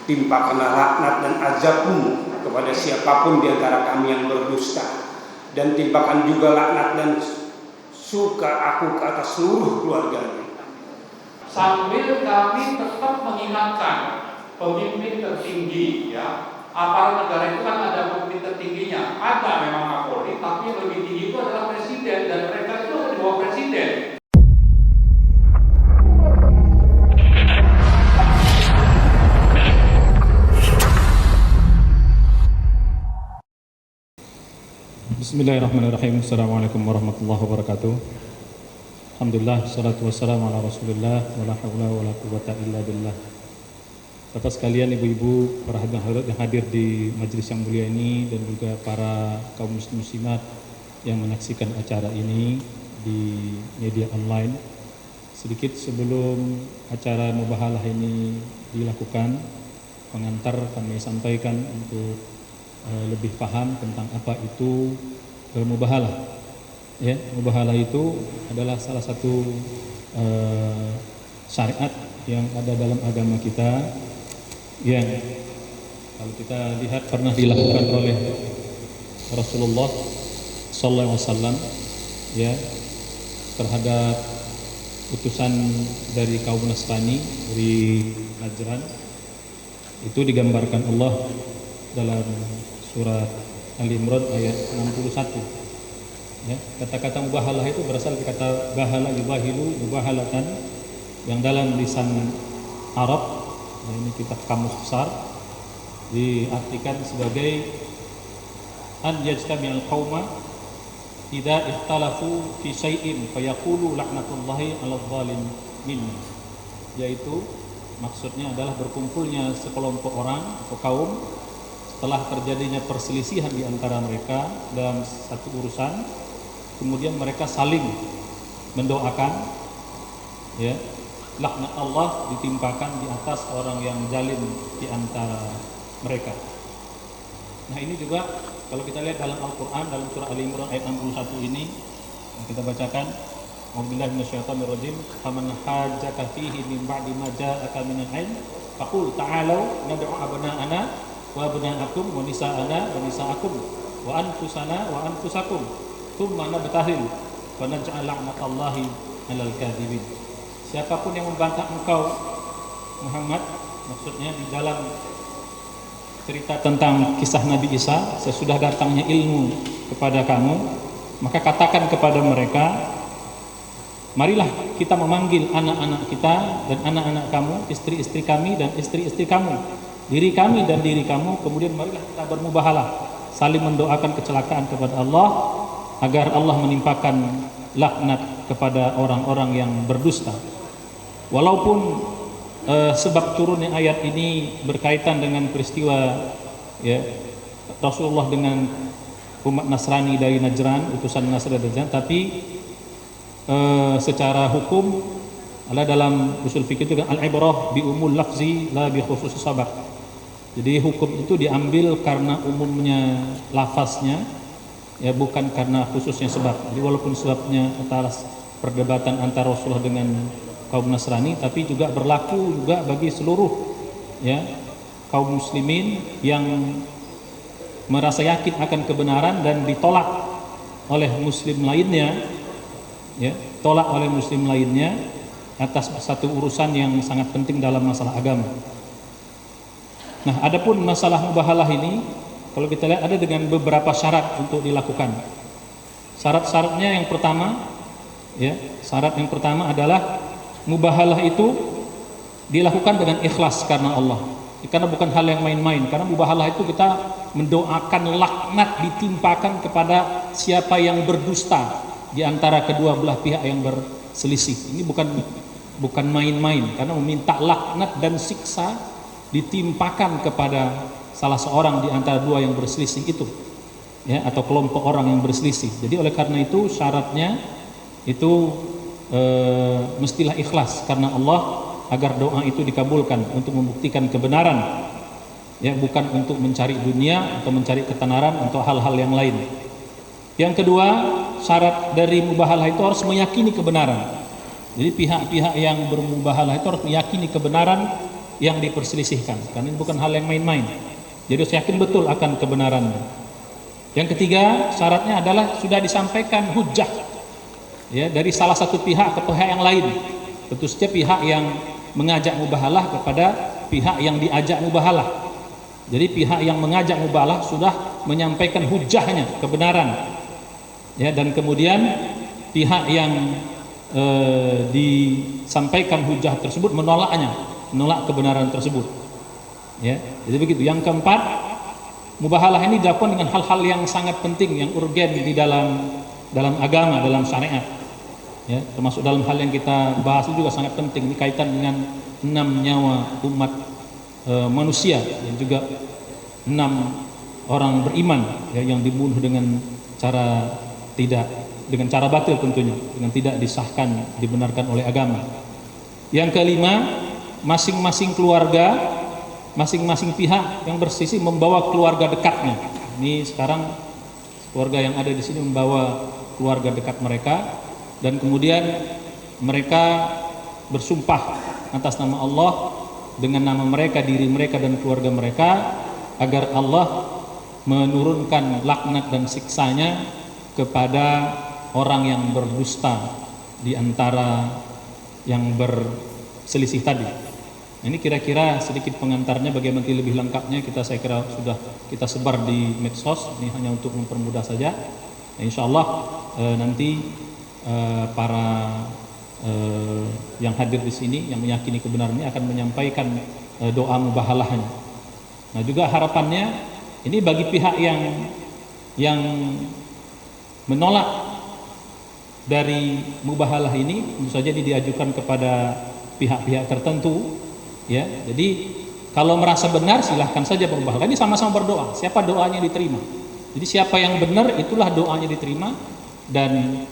Timpakanlah laknat dan azabmu kepada siapapun di antara kami yang berdusta, dan timpakan juga laknat dan suka aku ke atas seluruh keluarganya. Sambil kami tetap mengingatkan pemimpin tertinggi, ya, aparat negara itu kan ada pemimpin tertingginya, ada memang Kapolri, tapi yang lebih tinggi itu adalah presiden, dan mereka itu ada di bawah presiden. Bismillahirrahmanirrahim. Assalamualaikum warahmatullahi wabarakatuh. Alhamdulillah, salatu wassalamu ala rasulillah, wa la hawla wa la quwwata illa billah. Bapak sekalian, ibu-ibu, para hadirin yang hadir di majelis yang mulia ini, dan juga para kaum muslimat yang menyaksikan acara ini di media online. Sedikit sebelum acara mubahalah ini dilakukan, pengantar kami sampaikan untuk lebih paham tentang apa itu mubahalah. Ya, mubahalah itu adalah salah satu syariat yang ada dalam agama kita, yang kalau kita lihat pernah dilakukan oleh Rasulullah sallallahu alaihi wasallam, ya, terhadap utusan dari kaum Nasrani dari Najran. Itu digambarkan Allah dalam surat Al-Imran ayat 61. Ya, kata-kata mubahalah itu berasal dari kata bahala yubahilu mubahalatan, yang dalam lisan Arab, nah ini kitab kamus besar, diartikan sebagai an yajtami'al qauma idza ikhtalafu fi syai'in fayaqulu la'natullahi 'alal zalimin, yaitu maksudnya adalah berkumpulnya sekelompok orang atau kaum setelah terjadinya perselisihan di antara mereka dalam satu urusan, kemudian mereka saling mendoakan, ya, laknat Allah ditimpakan di atas orang yang zalim di antara mereka. Nah, ini juga kalau kita lihat dalam Al-Quran, dalam surah Al-Imran ayat 61 ini, yang kita bacakan, A'udzubillahi minasyaitonirrajim, faman hajjaka fihi min ba'di ma ja'aka minal 'ilm faqul ta'alu nad'u abna'ana wa abna'akum wa nisa'ana wa nisa'akum wa anfusana wa anfusakum thumma nabtahil wa naj'al la'natallahi 'alal kadhibin. Siapapun yang membantah engkau Muhammad, maksudnya di dalam cerita tentang kisah Nabi Isa sesudah datangnya ilmu kepada kamu, maka katakan kepada mereka, marilah kita memanggil anak-anak kita dan anak-anak kamu, istri-istri kami dan istri-istri kamu, diri kami dan diri kamu, kemudian marilah kita bermubahalah, saling mendoakan kecelakaan kepada Allah agar Allah menimpakan laknat kepada orang-orang yang berdusta. Walaupun sebab turunnya ayat ini berkaitan dengan peristiwa, ya, Rasulullah dengan umat Nasrani dari Najran, utusan Nasrani dari Najran, tapi secara hukum adalah dalam usul fikih itu kan al-ibrah bi umul lafzi la bi khusus sabab. Jadi hukum itu diambil karena umumnya lafaznya, ya, bukan karena khususnya sebab. Jadi walaupun sebabnya atas perdebatan antara Rasulullah dengan kaum Nasrani, tapi juga berlaku juga bagi seluruh, ya, kaum muslimin yang merasa yakin akan kebenaran dan ditolak oleh muslim lainnya, ya, tolak oleh muslim lainnya atas satu urusan yang sangat penting dalam masalah agama. Nah, adapun masalah mubahalah ini, kalau kita lihat ada dengan beberapa syarat untuk dilakukan. Syarat-syaratnya yang pertama, ya, syarat yang pertama adalah mubahalah itu dilakukan dengan ikhlas karena Allah. Karena bukan hal yang main-main. Karena mubahalah itu kita mendoakan laknat ditimpakan kepada siapa yang berdusta di antara kedua belah pihak yang berselisih. Ini bukan main-main, karena meminta laknat dan siksa ditimpakan kepada salah seorang di antara dua yang berselisih itu, ya, atau kelompok orang yang berselisih. Jadi oleh karena itu syaratnya itu mestilah ikhlas karena Allah, agar doa itu dikabulkan untuk membuktikan kebenaran, ya, bukan untuk mencari dunia atau mencari ketenaran atau hal-hal yang lain. Yang kedua, syarat dari mubahalah itu harus meyakini kebenaran. Jadi pihak-pihak yang bermubahalah itu harus meyakini kebenaran yang diperselisihkan, karena ini bukan hal yang main-main. Jadi saya yakin betul akan kebenarannya. Yang ketiga, syaratnya adalah sudah disampaikan hujjah ya dari salah satu pihak ke pihak yang lain. Tentu saja pihak yang mengajak mubahalah kepada pihak yang diajak mubahalah. Jadi pihak yang mengajak mubahalah sudah menyampaikan hujjahnya, kebenaran. Ya, dan kemudian pihak yang disampaikan hujjah tersebut menolaknya, menolak kebenaran tersebut. Ya, jadi begitu. Yang keempat, mubahalah ini dilakukan dengan hal-hal yang sangat penting, yang urgen di dalam agama, dalam syariat. Ya, termasuk dalam hal yang kita bahas itu juga sangat penting. Ini kaitan dengan 6 nyawa umat manusia dan juga 6 orang beriman ya, yang dibunuh dengan cara batil tentunya, dengan tidak disahkan, dibenarkan oleh agama. Yang kelima, masing-masing keluarga, masing-masing pihak yang bersisi membawa keluarga dekatnya. Ini sekarang keluarga yang ada di sini membawa keluarga dekat mereka, dan kemudian mereka bersumpah atas nama Allah, dengan nama mereka, diri mereka dan keluarga mereka, agar Allah menurunkan laknat dan siksanya kepada orang yang berdusta di antara yang berselisih tadi. Ini kira-kira sedikit pengantarnya. Bagaimana lebih lengkapnya saya kira sudah kita sebar di medsos. Ini hanya untuk mempermudah saja. Insya Allah nanti para yang hadir di sini yang meyakini kebenaran ini akan menyampaikan doa mubahalahnya. Nah, juga harapannya ini bagi pihak yang menolak dari mubahalah ini, tentu saja ini diajukan kepada pihak-pihak tertentu. Ya, jadi kalau merasa benar silahkan saja bermubahalah. Ini sama-sama berdoa. Siapa doanya diterima. Jadi siapa yang benar itulah doanya diterima, dan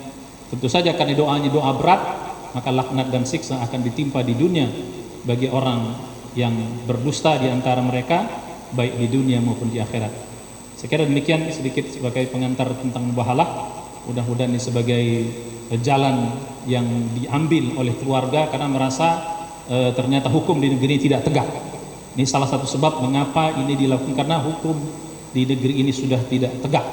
tentu saja karena doanya doa berat, maka laknat dan siksa akan ditimpa di dunia bagi orang yang berdusta di antara mereka, baik di dunia maupun di akhirat. Saya kira demikian sedikit sebagai pengantar tentang mubahalah. Mudah-mudahan ini sebagai jalan yang diambil oleh keluarga karena merasa ternyata hukum di negeri ini tidak tegak. Ini salah satu sebab mengapa ini dilakukan, karena hukum di negeri ini sudah tidak tegak.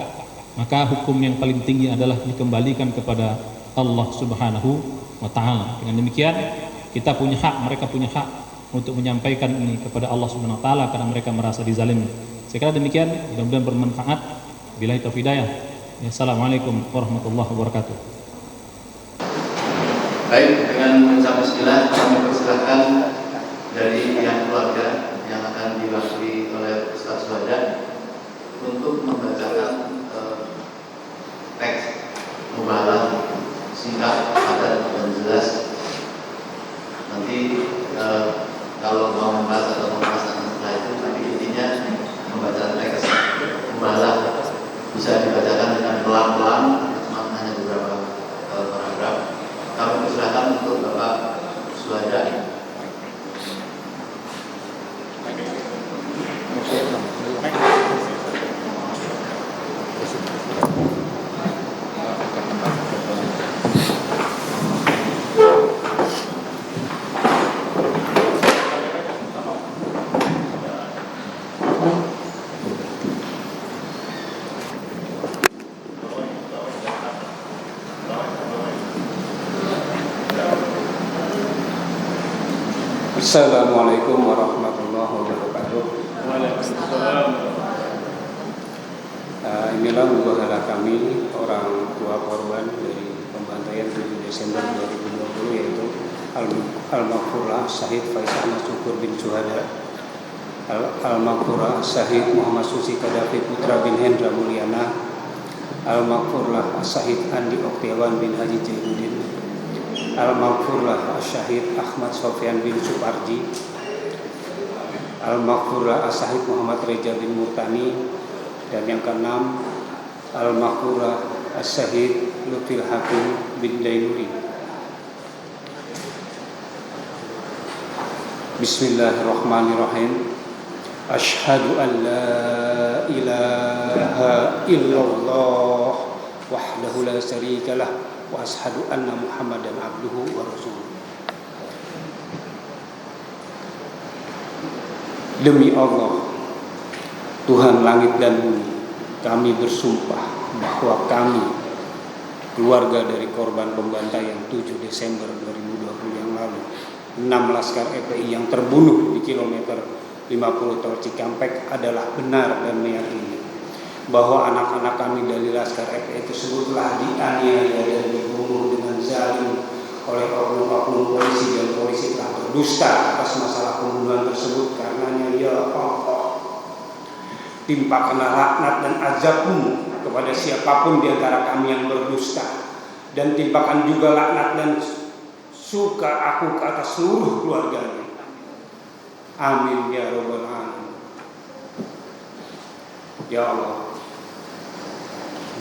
Maka hukum yang paling tinggi adalah dikembalikan kepada Allah Subhanahu wa ta'ala. Dengan demikian kita punya hak, mereka punya hak untuk menyampaikan ini kepada Allah Subhanahu wa ta'ala karena mereka merasa dizalimi. Saya kira demikian, mudah-mudahan bermanfaat. Billahi taufiq hidayah. Assalamualaikum warahmatullahi wabarakatuh. Baik, dengan mengucap bismillah kami persilahkan dari pihak keluarga yang akan diwakili oleh Ustaz Suhada untuk membacakan teks mubahalah singkat, padat dan jelas. Nanti kalau mau membahas atau membahas setelah itu, tapi intinya membaca teks mubahalah bisa dibacakan dengan pelan-pelan, cuma hanya beberapa paragraf. Kami persilakan untuk Bapak Suhada. Assalamualaikum warahmatullahi wabarakatuh. Waalaikumsalam. Inilah mubahalah kami, orang tua korban dari pembantaian 7 Desember 2020, yaitu Al-Maghfurah Syahid Faisal Syukur bin Suhada, Al-Maghfurah Syahid Muhammad Susi Kadafi Putra bin Hendra Mulyana, Al-Maghfurah Syahid Andi Oktiawan bin Haji Jainuddin, Al-Maghfurlah Syahid Ahmad Sofyan bin Suparji, Al-Maghfurlah Syahid Muhammad Reja bin Murtani, dan yang keenam Al-Maghfurlah Syahid Lutfil Hakim bin Dainuri. Bismillahirrahmanirrahim. Asyhadu an la ilaha illallah wahdahu la syarikalah wa ashhadu anna Muhammadan abduhu wa rasuluh. Demi Allah, Tuhan langit dan bumi, kami bersumpah bahwa kami, keluarga dari korban pembantaian 7 Desember 2020 yang lalu, 6 laskar FPI yang terbunuh di kilometer 50 Tol Cikampek adalah benar dan meyakini bahwa anak-anak kami dari laskar FPI tersebut telah dianiaya dan dibunuh dengan zalim oleh oknum-oknum polisi, dan polisi telah berdusta atas masalah pembunuhan tersebut. Karenanya ya Allah, timpakanlah laknat dan azab-Mu kepada siapapun di antara kami yang berdusta, dan timpakan juga laknat dan suka aku ke atas seluruh keluarganya. Amin ya rabbal alamin. Ya Allah,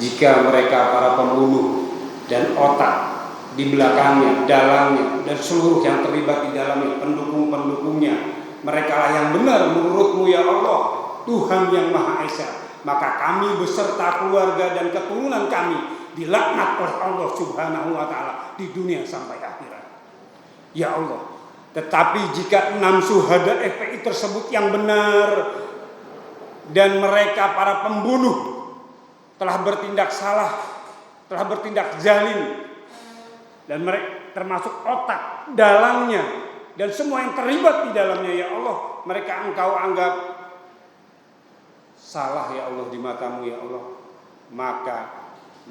jika mereka para pembunuh dan otak di belakangnya, dalangnya, dan seluruh yang terlibat di dalamnya, pendukung-pendukungnya, mereka lah yang benar menurut-Mu ya Allah, Tuhan yang Maha Esa, maka kami beserta keluarga dan keturunan kami dilaknat oleh Allah Subhanahu wa Ta'ala di dunia sampai akhirat. Ya Allah, tetapi jika 6 syuhada FPI tersebut yang benar dan mereka para pembunuh telah bertindak salah, telah bertindak zalim, dan mereka termasuk otak, dalangnya, dan semua yang terlibat di dalamnya ya Allah, mereka Engkau anggap salah ya Allah di mata-Mu ya Allah, maka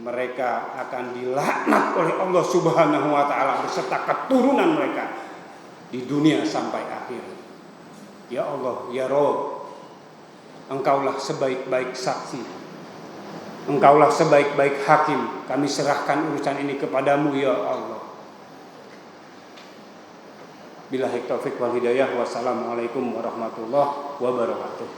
mereka akan dilaknat oleh Allah Subhanahu wa Ta'ala beserta keturunan mereka di dunia sampai akhir. Ya Allah, ya Rabb, Engkaulah sebaik-baik saksi, Engkaulah sebaik-baik hakim. Kami serahkan urusan ini kepadamu ya Allah. Billahi taufiq wal hidayah. Wassalamualaikum warahmatullahi wabarakatuh.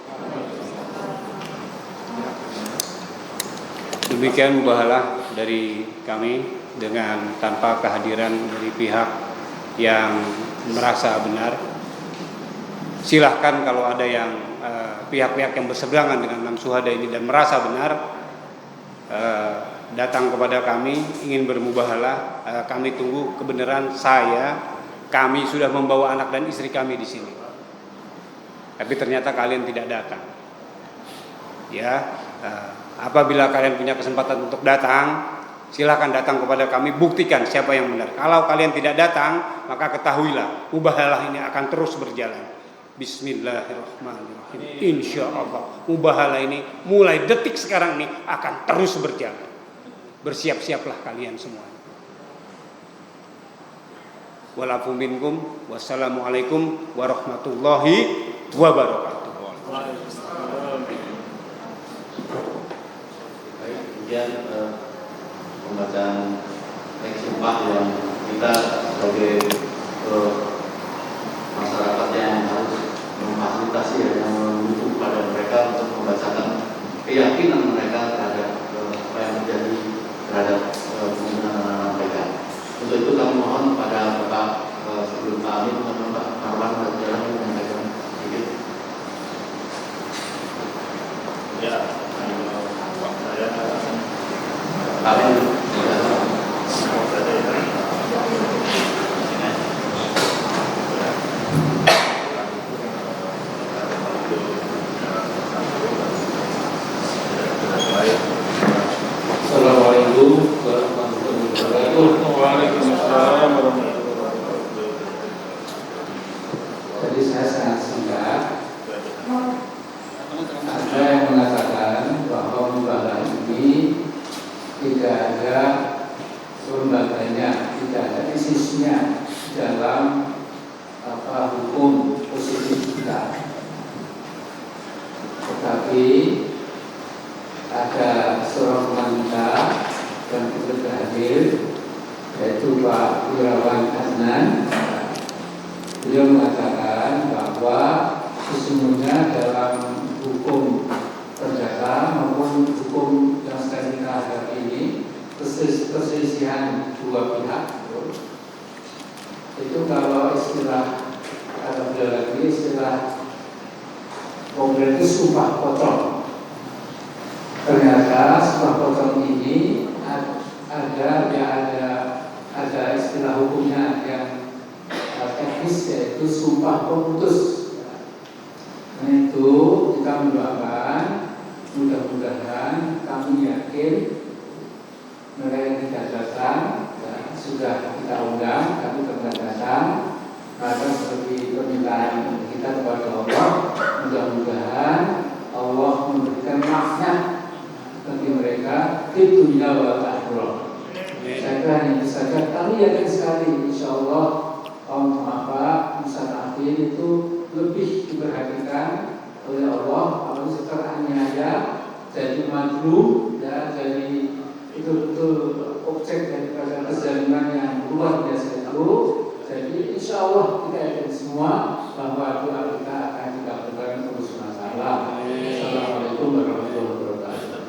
Demikian mubahalah dari kami dengan tanpa kehadiran dari pihak yang merasa benar. Silahkan kalau ada yang pihak-pihak yang berseberangan dengan 6 syuhada ini dan merasa benar, datang kepada kami ingin bermubahalah. Kami tunggu kebenaran kami sudah membawa anak dan istri kami di sini, tapi ternyata kalian tidak datang. Ya, apabila kalian punya kesempatan untuk datang, silakan datang kepada kami, buktikan siapa yang benar. Kalau kalian tidak datang, maka ketahuilah mubahalah ini akan terus berjalan. Bismillahirrahmanirrahim. Insya Allah mubahalah ini mulai detik sekarang ini akan terus berjalan. Bersiap-siaplah kalian semua. Walafu minkum. Wassalamualaikum warahmatullahi wabarakatuh. Baik, kemudian pembacaan teks sumpah yang kita sebagai masyarakat yang harus memfasilitasi yang mendukung pada mereka untuk membacakan keyakinan mereka terhadap apa yang terjadi terhadap pembunuhan mereka. Untuk itu kami mohon pada Bapak sebelum kami Pak Marwan berjalan menyampaikan sedikit. Ya, Kami Assalamualaikum warahmatullahi wabarakatuh. Waalaikumsalam warahmatullahi wabarakatuh. Jadi saya sangat singkat. Ada yang mengatakan bahwa mubahalah ini tidak ada lembaganya, tidak ada isisnya dalam hukum positif kita. Tetapi ada seorang wanita yang ikut hadir, yaitu Pak Wirawan Adnan. Beliau mengatakan bahwa sesungguhnya dalam hukum perdata maupun hukum yang sedang kita hadapi ini, perselisihan dua pihak itu kalau istilah konkret itu sumpah potong. Ternyata sumpah potong ini ada istilah hukumnya yang teknis, yaitu sumpah pemutus. Ini itu kita mendoakan, mudah-mudahan kami yakin mereka yang tidak datang ya, sudah kita undang, kami tetap datang. Maka seperti permintaan kita kepada Allah, mudah-mudahan Allah memberikan makna bagi mereka di dunia wal akhirah. Saya kira ini saja. Kami yakin sekali, insya Allah kaum du'afa musafir itu lebih diperhatikan oleh Allah. Kalau secara aniaya jadi madlum, ya, jadi betul-betul objek daripada kezaliman yang luar biasa itu. Jadi insya Allah kita yakin semua bahwa doa kita akan dikabulkan Allah Subhanahu wa taala. Assalamualaikum warahmatullahi wabarakatuh.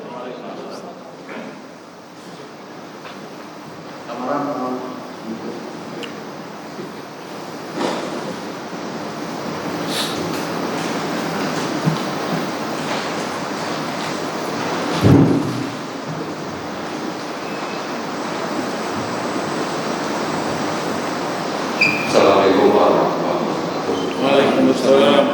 Assalamualaikum warahmatullahi wabarakatuh. Waalaikumsalam.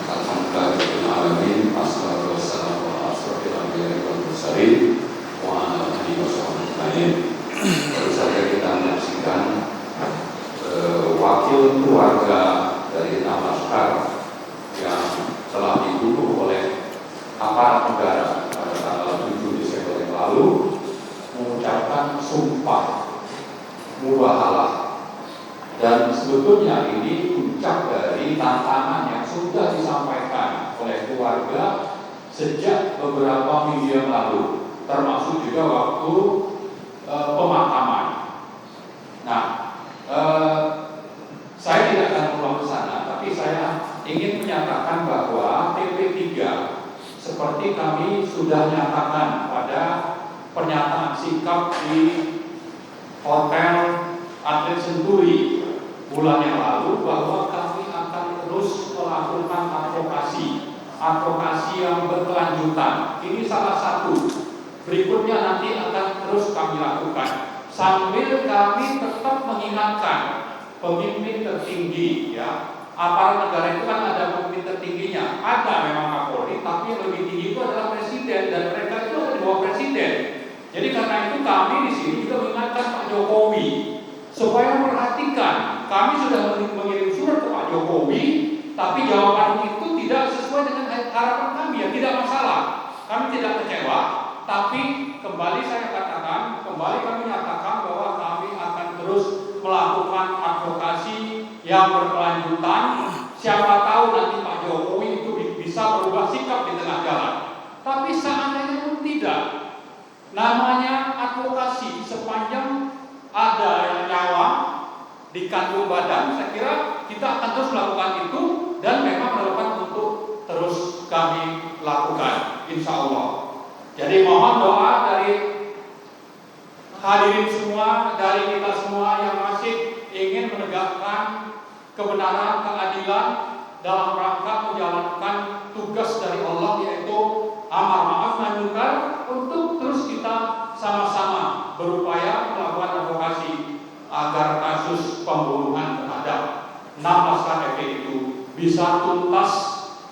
Alhamdulillahirobbilalamin. Wassalatu wassalamu ala asyrofil anbiya'i wal mursalin wa ala alihi washabbihi ajmain. Baru saja kita menyaksikan wakil keluarga dari Namaskar yang telah dibunuh oleh aparat negara pada tanggal 7 Desember yang lalu mengucapkan sumpah mubahalah. Dan sebetulnya ini puncak dari tantangan yang sudah disampaikan oleh keluarga sejak beberapa minggu yang lalu, termasuk juga waktu pemakaman. Nah, saya tidak akan pulang ke sana, tapi saya ingin menyatakan bahwa TP3 seperti kami sudah nyatakan pada pernyataan sikap di Hotel Atlet Senturi bulan yang lalu, bahwa kami akan terus melakukan advokasi yang berkelanjutan. Ini salah satu. Berikutnya nanti akan terus kami lakukan sambil kami tetap mengingatkan pemimpin tertinggi, ya. Aparat negara itu kan ada pemimpin tertingginya, ada memang Kapolri, tapi yang lebih tinggi itu adalah presiden, dan mereka itu ada di bawah presiden. Jadi karena itu kami di sini juga mengingatkan Pak Jokowi supaya memperhatikan. Kami sudah mengirim surat ke Pak Jokowi, tapi jawaban itu tidak sesuai dengan harapan kami, ya tidak masalah. Kami tidak kecewa, tapi kembali kami nyatakan bahwa kami akan terus melakukan advokasi yang berkelanjutan. Siapa tahu nanti Pak Jokowi itu bisa berubah sikap di tengah jalan. Tapi seandainya pun tidak, namanya advokasi sepanjang ada yang nyawa di kandung badan, saya kira kita akan terus melakukan itu, dan memang relevan untuk terus kami lakukan, insya Allah. Jadi mohon doa dari hadirin semua, dari kita semua yang masih ingin menegakkan kebenaran, keadilan dalam rangka menjalankan tugas dari Allah, yaitu amar ma'ruf nahi munkar, untuk terus kita sama-sama berupaya melakukan advokasi agar kasus pembunuhan terhadap 6 laskar FPI itu bisa tuntas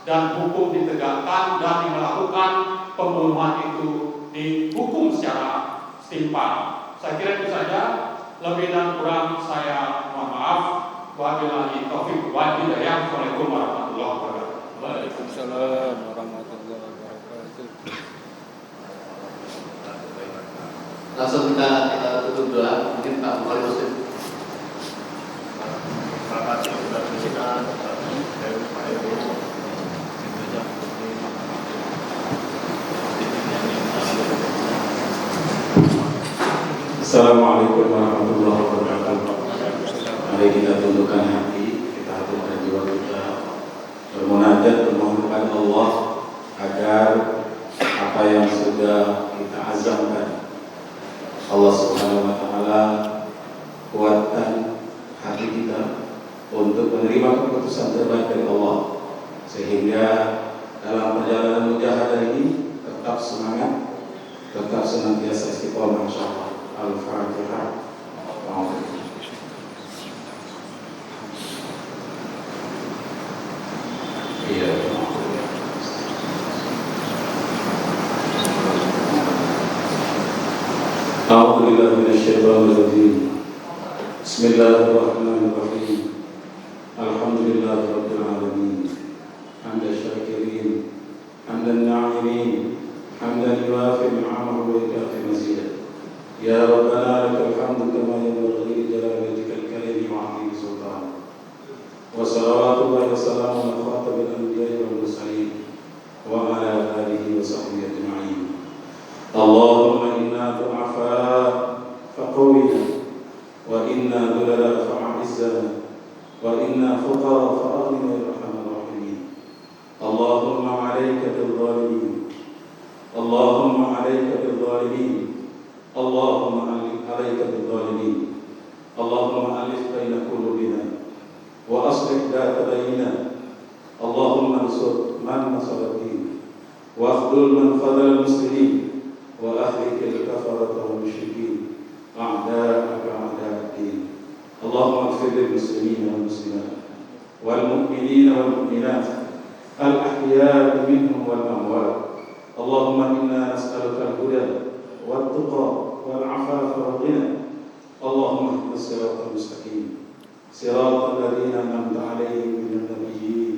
dan hukum ditegakkan, dan melakukan pembunuhan itu dihukum secara setimpal. Saya kira itu saja. Lebih dan kurang saya mohon maaf. Wabillahi taufiq wal hidayah. Assalamualaikum warahmatullahi wabarakatuh. Waalaikumsalam warahmatullahi wabarakatuh. Langsung kita tutup doa. Mungkin Pak Bukhari Muslim. Terima kasih sudah bersinar dari Pak Ibu. Assalamualaikum warahmatullahi wabarakatuh. Mari kita tundukkan hati, kita haturkan jiwa kita, bermunajat, bermohon kepada Allah agar apa yang sudah kita azamkan, Allah Subhanahu wa taala kuatkan hati kita untuk menerima keputusan terbaik dari Allah, sehingga dalam perjalanan mujahadah ini tetap semangat, tetap senantiasa istiqomah insyaallah. Al-Fatihah. Iya. بالله من الشيطان الرجيم. بسم الله الرحمن الرحيم. الحمد لله رب العالمين حمد الشاكرين حمد الناعمين حمدا يوافي نعمه ويكافئ مزيده. يا ربنا لك الحمد كما ينبغي لجلال وجهك الكريم وعظيم سلطانك. وصلوات الله وسلامه على خاتم الانبياء والمرسلين وعلى اله وصحبه اجمعين. اللهم انا ضعفاء فقونا، وانا ذللا فاعزنا، وانا فقراء فاغننا يا ارحم الراحمين. اللهم عليك بالظالمين، اللهم عليك بالظالمين، اللهم عليك بالظالمين. اللهم الف بين قلوبنا واصلح ذات بيننا. اللهم انصر من نصر الدين، واخذل من خذل المسلمين، واهلك الكفره والمشركين اعداءك اعداء الدين. اللهم اغفر للمسلمين والمسلمات والمؤمنين والمؤمنات الاحياء منهم والاموات. اللهم انا نسالك الهدى والتقى والعفاف والغنى. اللهم اهدنا الصراط المستقيم، صراط الذين انعمت عليهم من النبيين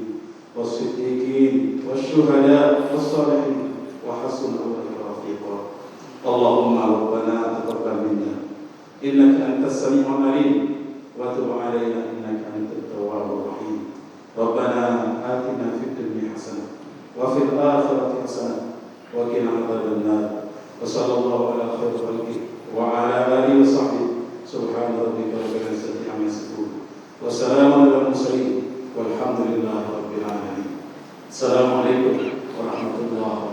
والصديقين والشهداء والصالحين وحسن اولئك رفيقا. اللهم ربنا تقبل منا انك انت السميع العليم، وتب علينا انك انت التواب الرحيم. ربنا آتنا في الدنيا حسنه وفي الاخره حسنه وقنا عذاب النار. وصلى الله على خير خلقه وعلى اله وصحبه. سبحان ربك رب العزه عما يصفون وسلام على المرسلين والحمد لله رب العالمين. السلام عليكم ورحمه الله وبركاته.